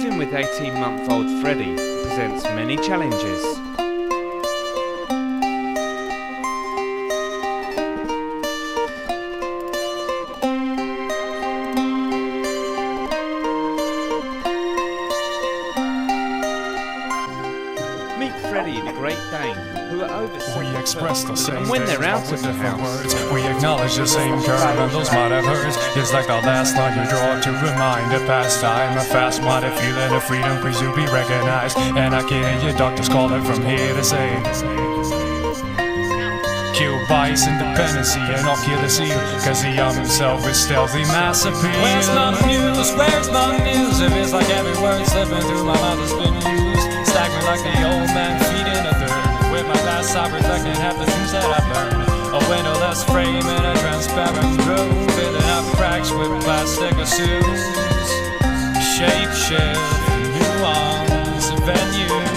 Living with 18-month-old Freddie presents many challenges. Meet Freddie, the Great Dane, who are over 7 We express the same and when they're out of the different house, words, we acknowledge the same curve, and those might have hurt. It's like the last line you draw to remind of past time, a fast-minded feeling of freedom, please you be recognized. And I can hear your doctors calling from here to say, kill bias, independency, and I'll kill the seal, cause he armed himself with stealthy mass appeal. Where's my muse? Where's my muse? If it's like every word slipping through my mouth has been used, staggering like the old man feeding a third. With my glass I reflecting half the things that I've learned. A windowless frame in a transparent room, filling up cracks with plastic assumes. Shape shift, nuance, venue.